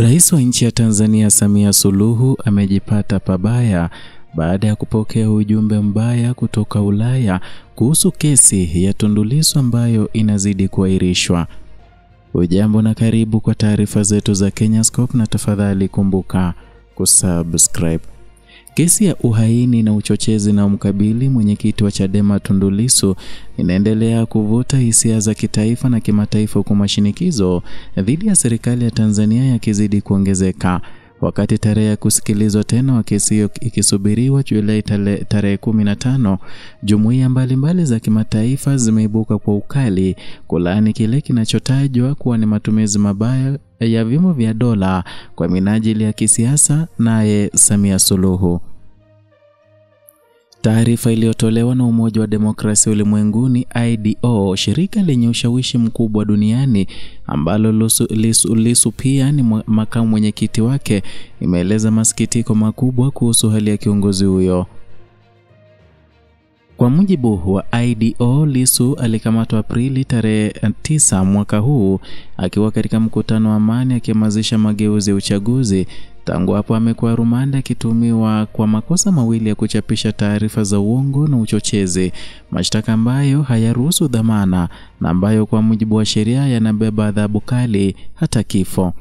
Rais wa nchi ya Tanzania Samia Suluhu amejipata pabaya baada ya kupokea ujumbe mbaya kutoka Ulaya kuhusu kesi ya Tundu Lissu ambayo inazidi kuahirishwa. Ujambo na karibu kwa taarifa zetu za Kenyascope, na tafadhali kumbuka kusubscribe. Kesi ya uhaini na uchochezi na umkabili mwenyekiti wa Chadema Tundu Lissu inaendelea kuvuta hisia za kitaifa na kimataifa, kwa mashinikizo dhidi ya serikali ya Tanzania yakizidi kuongezeka. Wakati tarehe ya kusikilizwa tena wa kesi hiyo ikisubiriwa Julai tarehe 15, jumuiya mbalimbali za kimataifa zimeibuka kwa ukali kulaani kile kinachotajwa kuwa ni matumizi mabaya ya vyombo vya dola kwa minajili ya kisiasa naye Samia Suluhu. Taarifa iliyotolewa na Umoja wa Demokrasia Ulimwenguni IDO, shirika lenye ushawishi mkubwa duniani ambalo Lissu pia ni makamu mwenyekiti wake, imeeleza masikitiko makubwa kuhusu hali ya kiongozi huyo. Kwa mujibu wa IDO, Lissu alikamatwa Aprili tarehe 9 mwaka huu akiwa katika mkutano wa amani akihamasisha mageuzi ya uchaguzi. Tangu hapo amekuwa rumande akitumiwa kwa makosa mawili ya kuchapisha taarifa za uongo na uchochezi, mashtaka ambayo hayaruhusu dhamana na ambayo kwa mujibu wa sheria yanabeba adhabu kali hata kifo.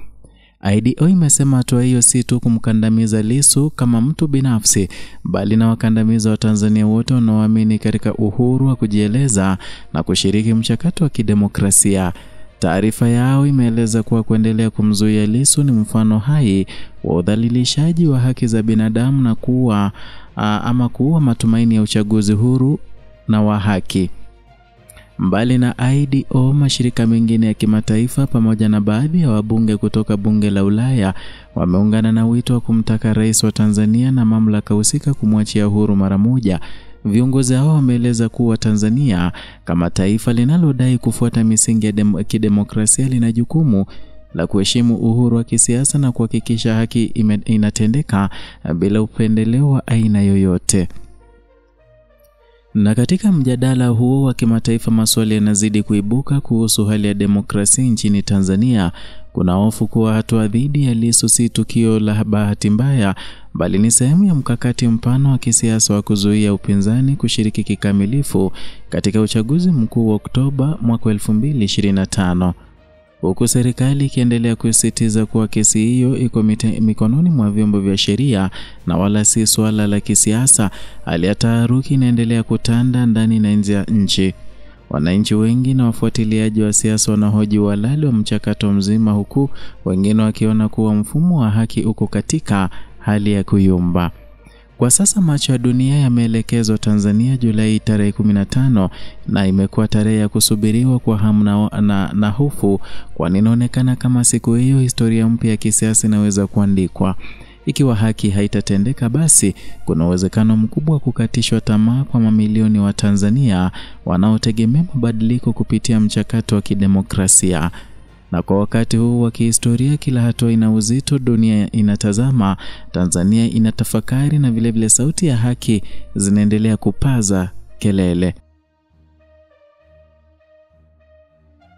IDO imesema hatua hiyo si tu kumkandamiza Lissu kama mtu binafsi, bali na wakandamiza wa Tanzania wote wanaoamini katika uhuru wa kujieleza na kushiriki mchakato wa kidemokrasia. Taarifa yao imeeleza kuwa kuendelea kumzuia Lissu ni mfano hai wa udhalilishaji wa haki za binadamu na kuua matumaini ya uchaguzi huru na wa haki. Mbali na IDO, mashirika mengine ya kimataifa pamoja na baadhi ya wabunge kutoka bunge la Ulaya wameungana na wito wa kumtaka rais wa Tanzania na mamlaka husika kumwachia huru mara moja. Viongozi hao wameeleza kuwa Tanzania kama taifa linalodai kufuata misingi ya kidemokrasia lina jukumu la kuheshimu uhuru wa kisiasa na kuhakikisha haki inatendeka bila upendeleo wa aina yoyote. Na katika mjadala huo wa kimataifa, maswali yanazidi kuibuka kuhusu hali ya demokrasia nchini Tanzania. Kuna hofu kuwa hatua dhidi ya Lissu si tukio la bahati mbaya, bali ni sehemu ya mkakati mpana wa kisiasa wa kuzuia upinzani kushiriki kikamilifu katika uchaguzi mkuu wa Oktoba mwaka 2025. Huku serikali ikiendelea kusisitiza kuwa kesi hiyo iko mikononi mwa vyombo vya sheria na wala si swala la kisiasa, hali ya taharuki inaendelea kutanda ndani na nje ya nchi. Wananchi wengi na wafuatiliaji wa siasa wanahoji uhalali wa mchakato mzima, huku wengine wakiona kuwa mfumo wa haki uko katika hali ya kuyumba. Kwa sasa macho ya dunia yameelekezwa Tanzania Julai tarehe 15, na imekuwa tarehe ya kusubiriwa kwa hamu na hofu, kwani inaonekana kama siku hiyo historia mpya ya kisiasa inaweza kuandikwa. Ikiwa haki haitatendeka, basi kuna uwezekano mkubwa wa kukatishwa tamaa kwa mamilioni wa Tanzania wanaotegemea mabadiliko kupitia mchakato wa kidemokrasia. Na kwa wakati huu wa kihistoria, kila hatua ina uzito. Dunia inatazama, Tanzania inatafakari, na vilevile sauti ya haki zinaendelea kupaza kelele.